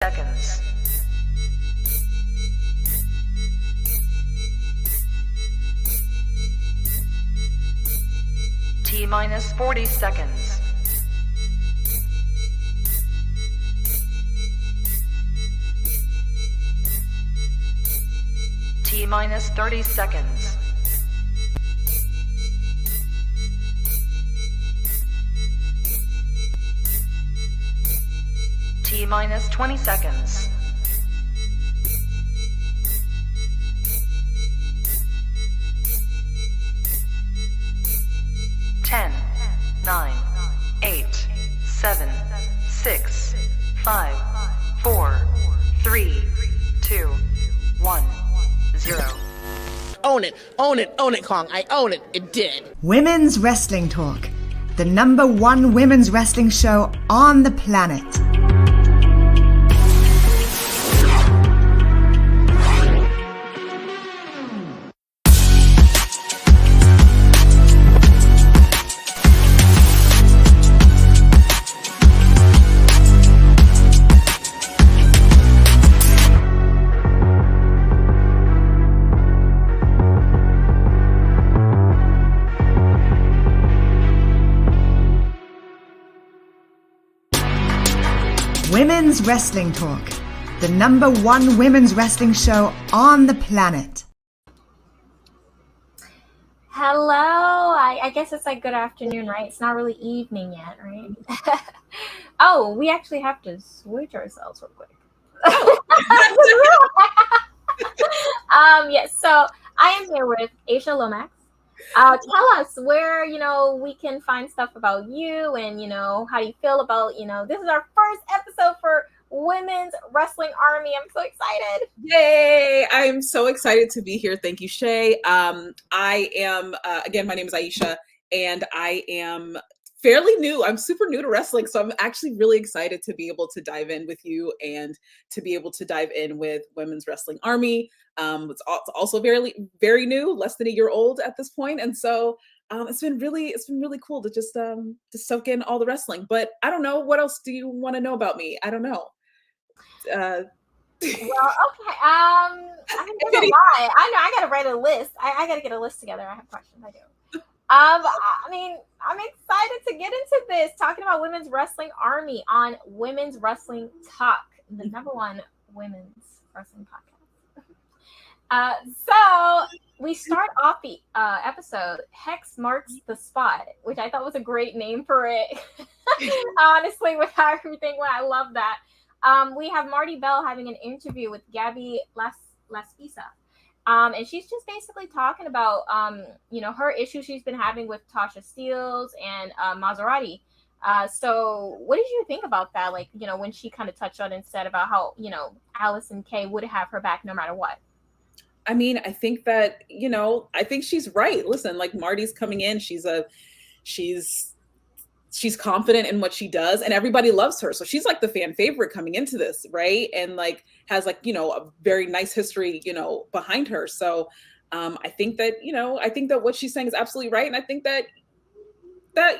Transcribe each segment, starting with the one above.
seconds. T-minus 40 seconds. T-minus 30 seconds. T-minus 20 seconds. Ten, 9, 8, 7, 6, 5, 4, 3, 2, 1, 0. Own it, own it, own it, Kong. I own it. It did. Women's Wrestling Talk, the #1 women's wrestling show on the planet. Women's Wrestling Talk, the #1 women's wrestling show on the planet. Hello. I guess it's like good afternoon, right? It's not really evening yet, right? Oh, we actually have to switch ourselves real quick. Yes, so I am here with Aisha Lomax. Tell us where, we can find stuff about you and, how you feel about, this is our first episode for Women's Wrestling Army. I'm so excited. Yay! I'm so excited to be here. Thank you, Shay. I am, again, my name is Aisha, and I am fairly new. I'm super new to wrestling, so I'm actually really excited to be able to dive in with you and to be able to dive in with Women's Wrestling Army. It's also very, very new, less than a year old at this point, and so it's been really cool to just soak in all the wrestling. But I don't know, what else do you want to know about me? I don't know. Well, okay. I'm gonna lie. I know I gotta write a list. I gotta get a list together. I have questions. I do. I'm excited to get into this, talking about Women's Wrestling Army on Women's Wrestling Talk, the #1 women's wrestling podcast. So we start off the episode, Hex Marks the Spot, which I thought was a great name for it. Honestly, with everything, I love that. We have Marti Belle having an interview with Gabby Laspisa. And she's just basically talking about, her issues she's been having with Tasha Steelz and Mazerrati. So what did you think about that? Like, when she kind of touched on and said about how, Allison Kay would have her back no matter what. I mean, I think that, I think she's right. Listen, like, Marty's coming in. She's confident in what she does, and everybody loves her. So she's like the fan favorite coming into this, right? And like has like, a very nice history, behind her. So I think that what she's saying is absolutely right. And I think that that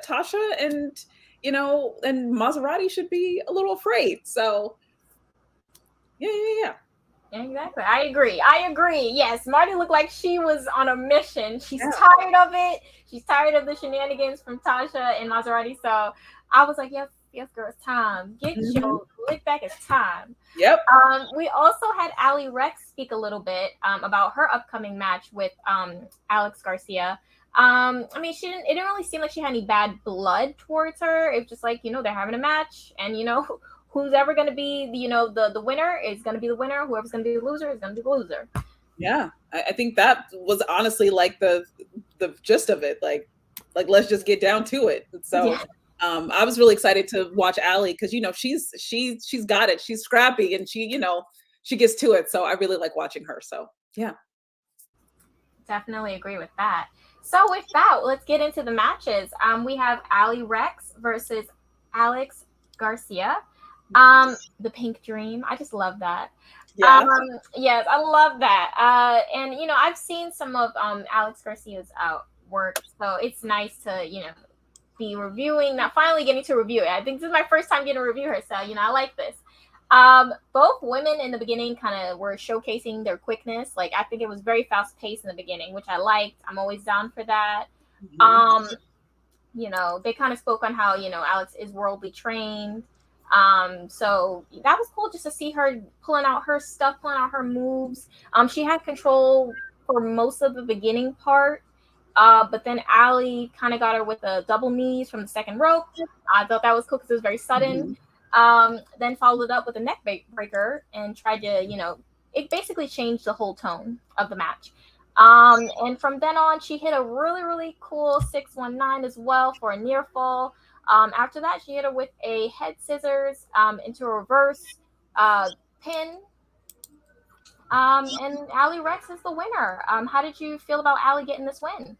Tasha and Mazerrati should be a little afraid. So yeah. Exactly. I agree. Yes, Marti looked like she was on a mission. She's tired of it. She's tired of the shenanigans from Tasha and Mazerrati. So I was like, yes, girl, it's time. Get your lick back. It's time. Yep. We also had Allie Recks speak a little bit about her upcoming match with Alex Garcia. It didn't really seem like she had any bad blood towards her. It was just like, they're having a match, and who's ever going to be, the winner is going to be the winner. Whoever's going to be the loser is going to be the loser. Yeah, I think that was honestly like the gist of it. Like let's just get down to it. So I was really excited to watch Allie because she's got it. She's scrappy and she gets to it. So I really like watching her. So yeah, definitely agree with that. So with that, let's get into the matches. We have Allie Recks versus Alex Garcia. The Pink Dream. I just love that. Yeah. Yes, I love that. And I've seen some of Alex Garcia's work, so it's nice to be reviewing. Not finally getting to review it. I think this is my first time getting to review her, so I like this. Both women in the beginning kind of were showcasing their quickness. Like, I think it was very fast paced in the beginning, which I liked. I'm always down for that. You know, they kind of spoke on how, you know, Alex is worldly trained. So that was cool just to see her pulling out her stuff, pulling out her moves. She had control for most of the beginning part. But then Allie kind of got her with a double knees from the second rope. I thought that was cool because it was very sudden. Then followed it up with a neck breaker and tried to, you know, it basically changed the whole tone of the match. And from then on, she hit a really, really cool 619 as well for a near fall. After that, she hit her with a head scissors into a reverse pin. And Allie Recks is the winner. How did you feel about Allie getting this win?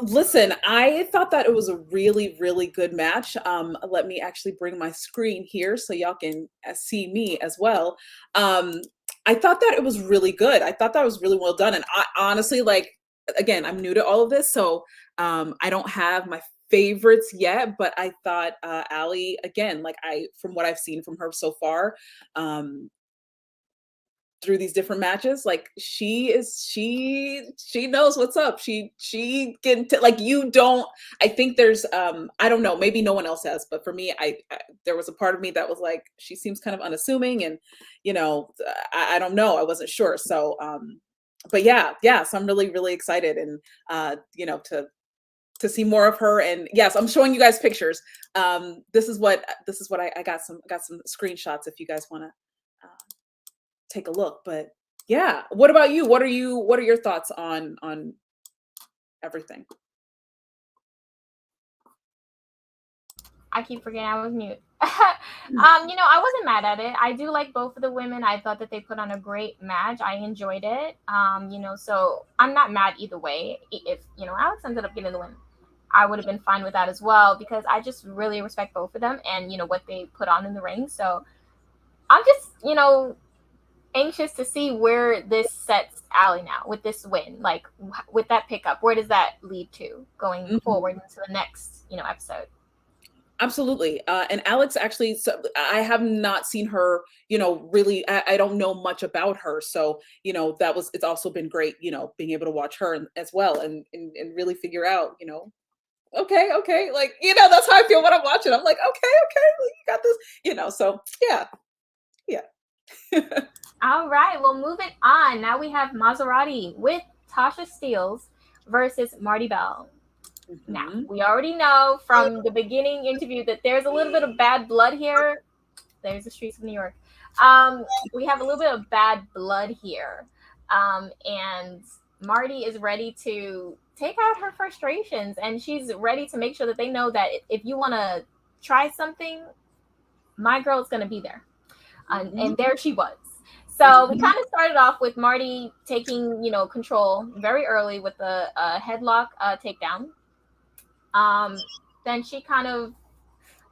Listen, I thought that it was a really, really good match. Let me actually bring my screen here so y'all can see me as well. I thought that it was really good. I thought that was really well done. And I honestly, like, again, I'm new to all of this, so I don't have my favorites yet, but I thought Allie, again, like from what I've seen from her so far, through these different matches, like she knows what's up. She can like, you don't, I think there's I don't know, maybe no one else has, but for me, I there was a part of me that was like, she seems kind of unassuming, and you know, I don't know, I wasn't sure. So but yeah, so I'm really, really excited, and you know, to see more of her. And yes, I'm showing you guys pictures. This is what I got some screenshots if you guys want to take a look. But yeah, what about you? What are your thoughts on everything? I keep forgetting I was mute. You know, I wasn't mad at it. I do like both of the women. I thought that they put on a great match. I enjoyed it. You know, so I'm not mad either way. If, you know, Alex ended up getting the win, I would have been fine with that as well, because I just really respect both of them and, you know, what they put on in the ring. So I'm just, you know, anxious to see where this sets Allie now with this win. Like, with that pickup, where does that lead to going forward into the next, you know, episode? Absolutely. And Alex, actually, so I have not seen her, you know, really, I don't know much about her. So, you know, it's also been great, you know, being able to watch her as well, and really figure out, you know, okay, like, you know, that's how I feel when I'm watching. I'm like, okay, you got this, you know, so yeah. All right, well, moving on. Now we have Mazerrati with Tasha Steelz versus Marti Belle. Now, we already know from the beginning interview that there's a little bit of bad blood here. There's the streets of New York. We have a little bit of bad blood here. And Marti is ready to take out her frustrations, and she's ready to make sure that they know that if you want to try something, my girl is going to be there. And there she was. So we kind of started off with Marti taking, you know, control very early with the headlock takedown. Then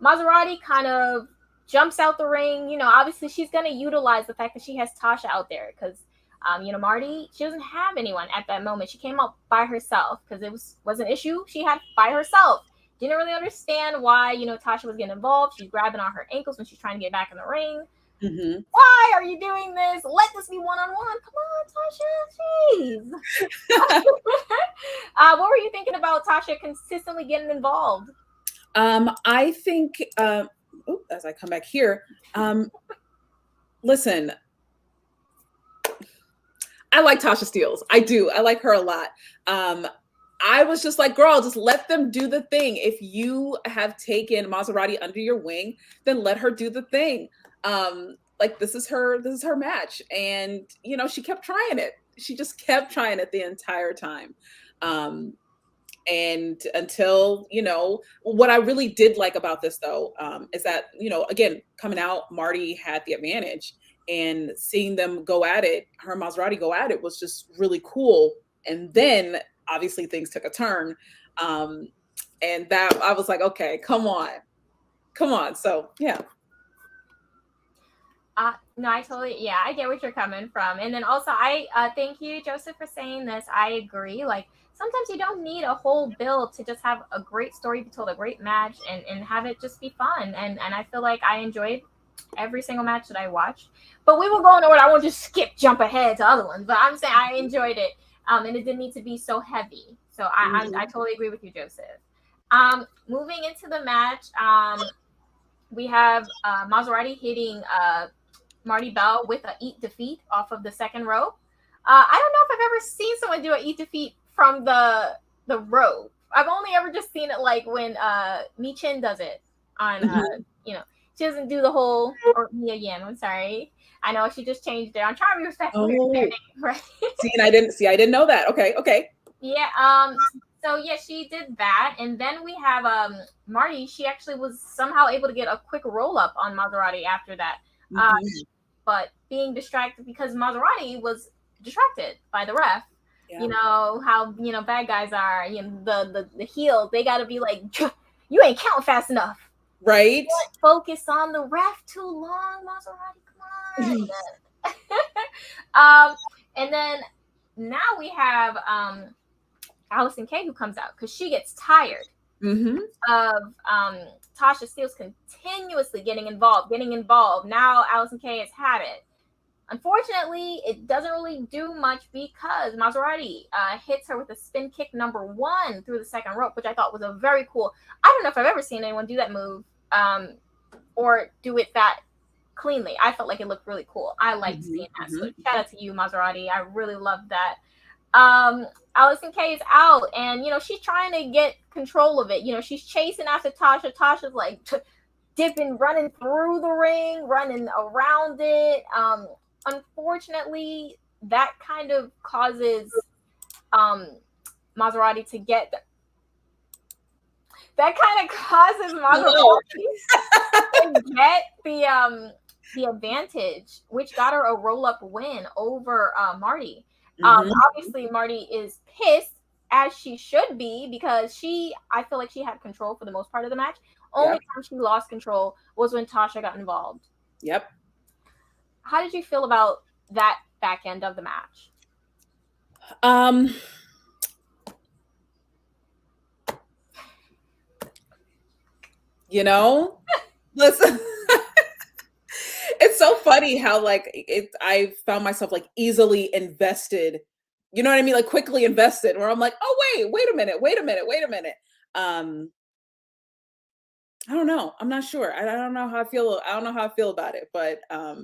Mazerrati kind of jumps out the ring. You know, obviously she's going to utilize the fact that she has Tasha out there, because, you know, Marti, she doesn't have anyone at that moment. She came up by herself because it was an issue she had by herself. Didn't really understand why, you know, Tasha was getting involved. She's grabbing on her ankles when she's trying to get back in the ring. Why are you doing this? Let this be one-on-one. Come on, Tasha. Jeez. What were you thinking about Tasha consistently getting involved? I think, as I come back here, listen, I like Tasha Steelz. I do. I like her a lot. I was just like, girl, just let them do the thing. If you have taken Mazerrati under your wing, then let her do the thing. Like, this is her match. And, you know, she kept trying it. She just kept trying it the entire time. And until, you know, what I really did like about this, though, is that, you know, again, coming out, Marti had the advantage, and seeing them go at it, her and Mazerrati go at it, was just really cool. And then obviously things took a turn. And that, I was like, okay, come on. So yeah. No, I get what you're coming from. And then also, I thank you, Joseph, for saying this. I agree. Like, sometimes you don't need a whole build to just have a great story be told, a great match, and have it just be fun. And I feel like I enjoyed every single match that I watched. But we will go in order. I won't just jump ahead to other ones. But I'm saying I enjoyed it, and it didn't need to be so heavy. So I totally agree with you, Joseph. Moving into the match, we have Mazerrati hitting Marti Belle with a eat defeat off of the second rope. I don't know if I've ever seen someone do an eat defeat from the rope. I've only ever just seen it like when Mi Chin does it on she doesn't do the whole, or Mia Yim, I'm sorry. I know she just changed it. I'm trying to be respectful of their name, right? I didn't know that. Okay. Yeah, so yeah, she did that. And then we have Marti. She actually was somehow able to get a quick roll up on Mazerrati after that. But being distracted because Mazerrati was distracted by the ref. Yeah. You know how bad guys are. The heel, they got to be like, you ain't counting fast enough. Right. Focus on the ref too long, Mazerrati. Come on. And then now we have Allison Kay who comes out because she gets tired of Tasha Steelz continuously getting involved. Now Allison Kay has had it. Unfortunately, it doesn't really do much because Mazerrati hits her with a spin kick number 1 through the second rope, which I thought was a very cool. I don't know if I've ever seen anyone do that move or do it that cleanly. I felt like it looked really cool. I liked seeing that. So shout out to you, Mazerrati. I really loved that. Allison Kay is out, and she's trying to get control of it. She's chasing after Tasha. Tasha's like dipping, running through the ring, running around it. Unfortunately, that kind of causes Mazerrati to get the advantage, which got her a roll-up win over Marti. Obviously, Marti is pissed, as she should be, because I feel like she had control for the most part of the match. Only time she lost control was when Tasha got involved. Yep. How did you feel about that back end of the match? Listen, it's so funny how I found myself easily invested. You know what I mean? Quickly invested, where I'm like, oh wait a minute. I don't know. I'm not sure. I don't know how I feel. I don't know how I feel about it, but I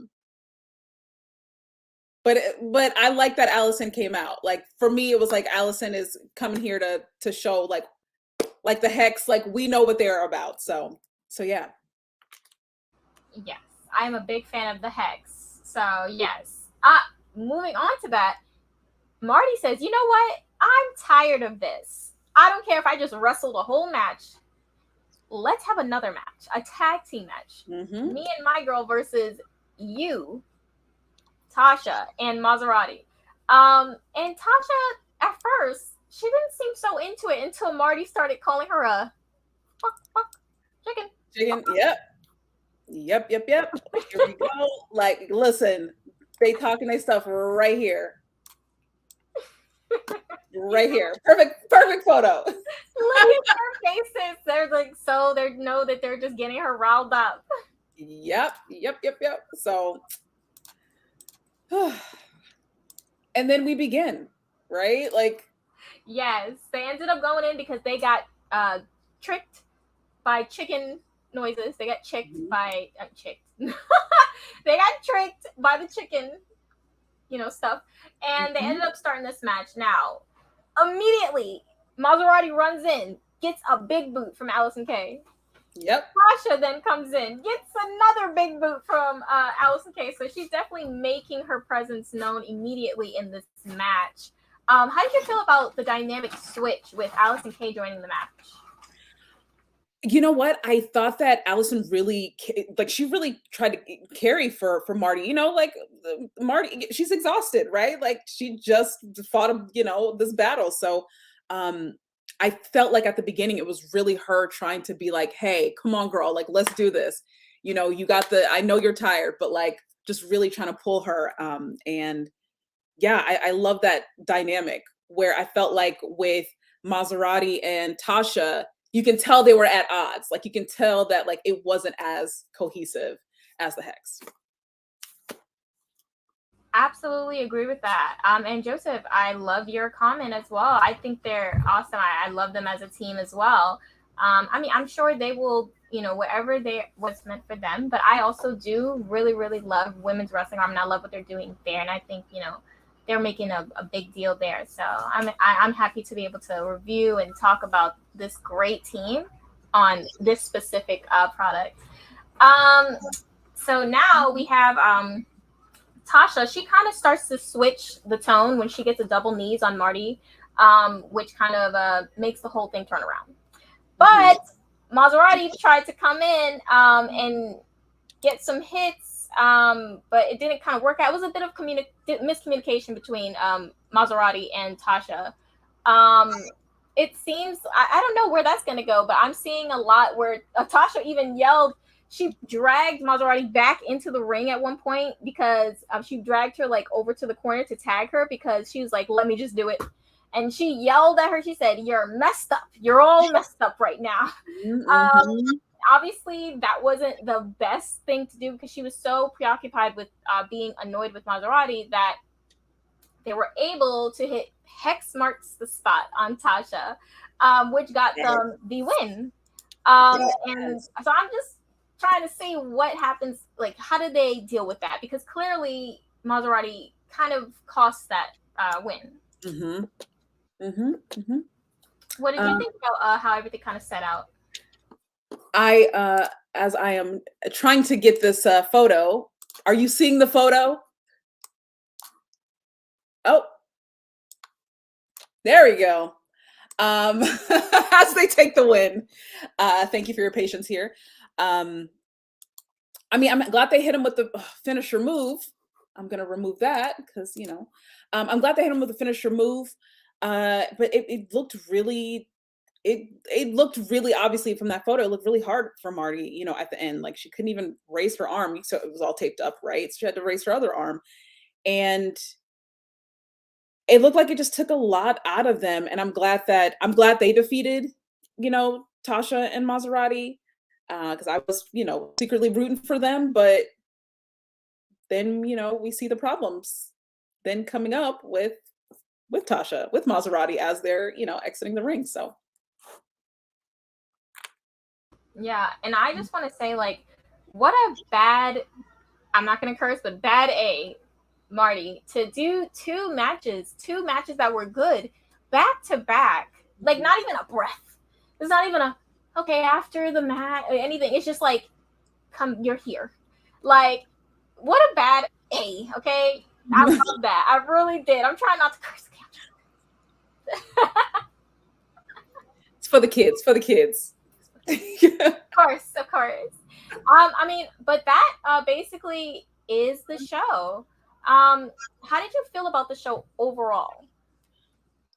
like that Allison came out. For me, it was Allison is coming here to show the Hex, we know what they're about. So yeah. Yes, I'm a big fan of the Hex. So yes. Moving on to that, Marti says, you know what? I'm tired of this. I don't care if I just wrestled a whole match. Let's have another match, a tag team match. Me and my girl versus you, Tasha, and Mazerrati. And Tasha, at first, she didn't seem so into it until Marti started calling her a chicken. Yep. Here we go. Listen, they talking their stuff right here. Right here. Perfect photo. Look at their faces. They're they know that they're just getting her riled up. Yep. So, and then we begin, right? Yes, they ended up going in because they got tricked by chicken noises. They got chicked by they got tricked by the chicken, stuff, and they ended up starting this match. Now, immediately, Mazerrati runs in, gets a big boot from Allison Kay. Yep. Tasha then comes in, gets another big boot from Allison Kay. So she's definitely making her presence known immediately in this match. How did you feel about the dynamic switch with Allison Kay joining the match? You know what? I thought that Allison really, she really tried to carry for Marti. Marti, she's exhausted, right? She just fought, this battle. So I felt like at the beginning, it was really her trying to be hey, come on, girl, let's do this. You got I know you're tired, but just really trying to pull her. And yeah, I love that dynamic where I felt with Mazerrati and Tasha, you can tell they were at odds. You can tell that it wasn't as cohesive as the Hex. Absolutely agree with that. And Joseph, I love your comment as well. I think they're awesome. I love them as a team as well. I mean, I'm sure they will, whatever what's meant for them. But I also do really, really love women's wrestling. I mean, I love what they're doing there, and I think they're making a big deal there. So I'm happy to be able to review and talk about this great team on this specific product. So now we have Tasha. She kind of starts to switch the tone when she gets a double knees on Marti, which kind of makes the whole thing turn around. But Mazerrati tried to come in and get some hits, but it didn't kind of work out. It was a bit of miscommunication between Mazerrati and Tasha. It seems, I don't know where that's going to go, but I'm seeing a lot where Tasha even yelled. She dragged Mazerrati back into the ring at one point because she dragged her like over to the corner to tag her because she was like, let me just do it. And she yelled at her. She said, you're messed up. You're all messed up right now. Obviously, that wasn't the best thing to do because she was so preoccupied with being annoyed with Mazerrati that they were able to hit Hex Marks the Spot on Tasha, which got them the win. And so I'm just trying to see what happens. Like, how did they deal with that? Because clearly Mazerrati kind of cost that win. What did you think about how everything kind of set out? As I am trying to get this photo, are you seeing the photo? Oh, there we go. As they take the win. Thank you for your patience here. I mean, I'm glad they hit him with the finisher move. I'm going to remove that because, I'm glad they hit him with the finisher move. But it looked really, it looked really, obviously from that photo, it looked really hard for Marti, at the end. Like she couldn't even raise her arm. So it was all taped up, right? So she had to raise her other arm. And it looked like it just took a lot out of them. And I'm glad they defeated, Tasha and Mazerrati. Because I was, secretly rooting for them, but then, we see the problems then coming up with Tasha, with Mazerrati as they're, exiting the ring. So. Yeah. And I just want to say, like, what a bad, I'm not going to curse, but bad A, Marti, to do two matches that were good back to back, like not even a breath. It's not even okay, after the match or anything. It's just like, come, you're here. Like, what a bad A, okay? I love that. I really did. I'm trying not to curse. It's for the kids, Of course. I mean, but that basically is the show. How did you feel about the show overall?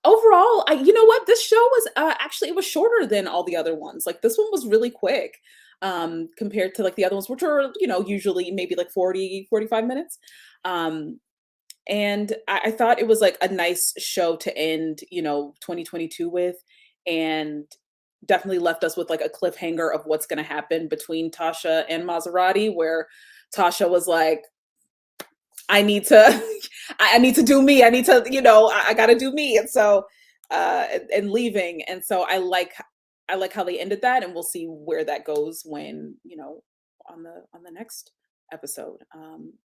Overall, you know what? This show was actually, it was shorter than all the other ones. Like this one was really quick compared to like the other ones, which are, usually maybe like 40, 45 minutes. And I thought it was like a nice show to end, 2022 with, and definitely left us with like a cliffhanger of what's going to happen between Tasha and Mazerrati, where Tasha was like, I need to do me. I need to, I got to do me. And so, and leaving. And so I like how they ended that, and we'll see where that goes when, on the next episode.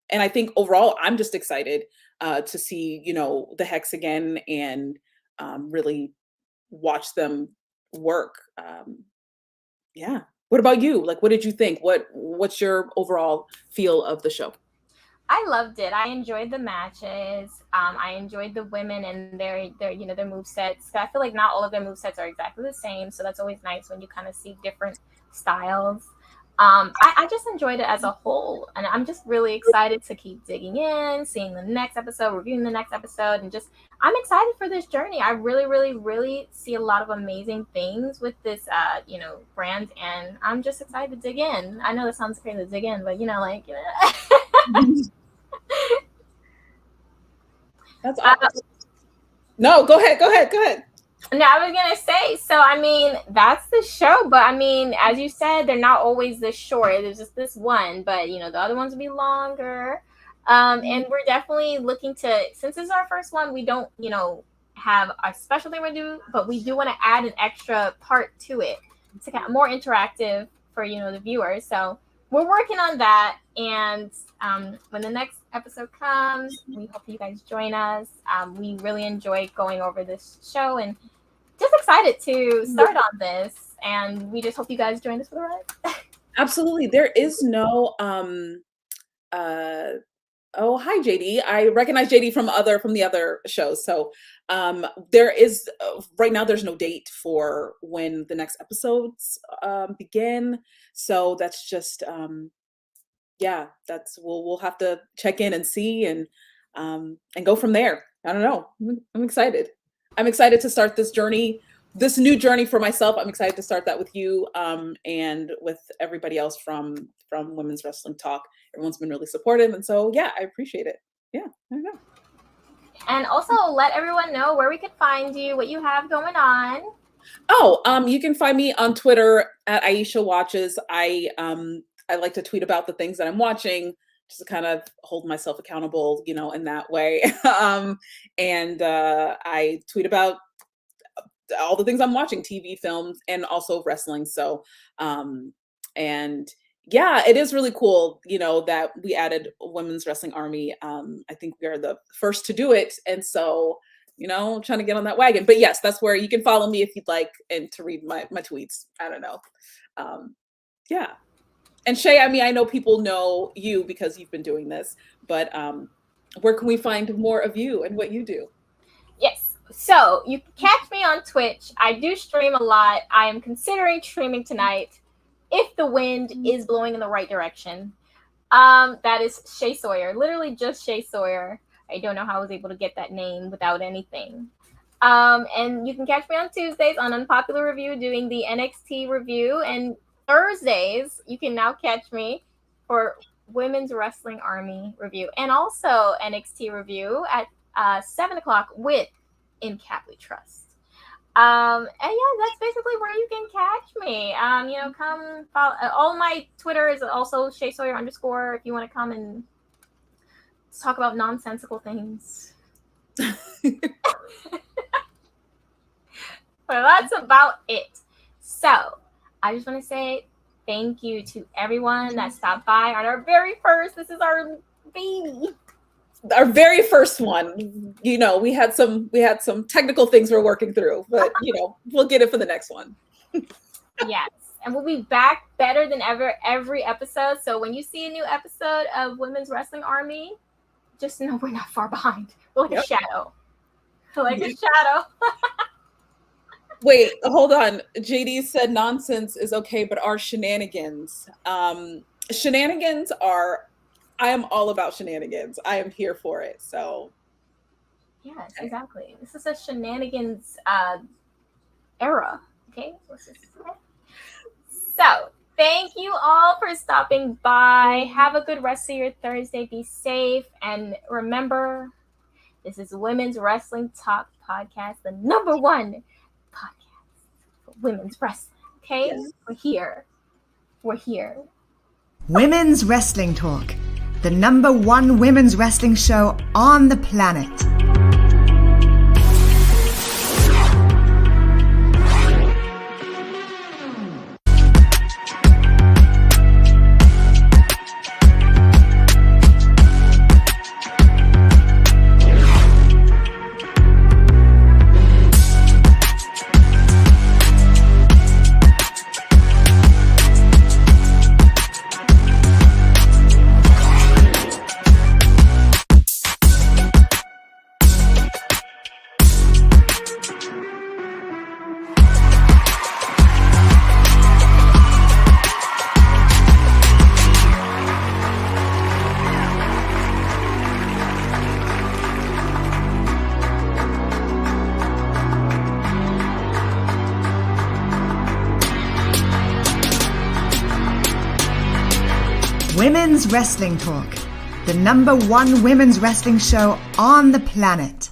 And I think overall, I'm just excited to see, the Hex again and really watch them work. Yeah. What about you? Like, what did you think? What's your overall feel of the show? I loved it. I enjoyed the matches. I enjoyed the women and their their movesets. I feel like not all of their movesets are exactly the same, so that's always nice when you kind of see different styles. I just enjoyed it as a whole, and I'm just really excited to keep digging in, seeing the next episode, reviewing the next episode, and I'm excited for this journey. I really, really, really see a lot of amazing things with this, brand, and I'm just excited to dig in. I know that sounds crazy to dig in, but That's awesome. No, go ahead. No, I was gonna say, so I mean, that's the show, but I mean, as you said, they're not always this short. There's just this one, but you know, the other ones will be longer. And we're definitely looking to, since this is our first one, we don't, you know, have a special thing we do, but we do want to add an extra part to it to kind of more interactive for, you know, the viewers. So we're working on that, and when the next episode comes, we hope you guys join us. We really enjoy going over this show and just excited to start on this, and we just hope you guys join us for the ride. Absolutely. There is no oh, hi JD. I recognize JD from the other shows. So there is right now there's no date for when the next episodes begin. So that's just yeah, that's we'll have to check in and see and go from there. I don't know. I'm excited. I'm excited to start this journey, this new journey for myself. I'm excited to start that with you and with everybody else from Women's Wrestling Talk. Everyone's been really supportive, and so yeah, I appreciate it. Yeah, I don't know. And also let everyone know where we could find you, what you have going on. Oh, you can find me on Twitter at Aisha Watches. I like to tweet about the things that I'm watching, just to kind of hold myself accountable, you know, in that way. And I tweet about all the things I'm watching, TV, films, and also wrestling. So, and yeah, it is really cool, you know, that we added Women's Wrestling Army. I think we are the first to do it. And so, you know, I'm trying to get on that wagon. But yes, that's where you can follow me if you'd like, and to read my tweets. I don't know. Yeah. And Shay, I mean, I know people know you because you've been doing this, but where can we find more of you and what you do? Yes. So you can catch me on Twitch. I do stream a lot. I am considering streaming tonight if the wind is blowing in the right direction. That is Shay Sawyer, literally just Shay Sawyer. I don't know how I was able to get that name without anything. And you can catch me on Tuesdays on Unpopular Review doing the NXT review, and Thursdays you can now catch me for Women's Wrestling Army review and also NXT review at 7:00 with In Cap We Trust. And yeah, that's basically where you can catch me. You know, come follow. All my Twitter is also Shay Sawyer _ if you want to come and talk about nonsensical things. But that's about it. So I just want to say thank you to everyone that stopped by on our very first. This is our baby. Our very first one. You know, we had some technical things we're working through, but you know, we'll get it for the next one. Yes. And we'll be back better than ever every episode. So when you see a new episode of Women's Wrestling Army, just know we're not far behind. We're like a shadow. Like a shadow. Wait, hold on. JD said nonsense is okay, but our shenanigans. Shenanigans are, I am all about shenanigans. I am here for it. So yes, exactly. This is a shenanigans era. Okay. So thank you all for stopping by. Have a good rest of your Thursday. Be safe. And remember, this is Women's Wrestling Talk Podcast, the #1 podcast for women's wrestling. Okay? Yes. We're here. We're here. Women's Wrestling Talk, the #1 women's wrestling show on the planet. Women's Wrestling Talk, the #1 women's wrestling show on the planet.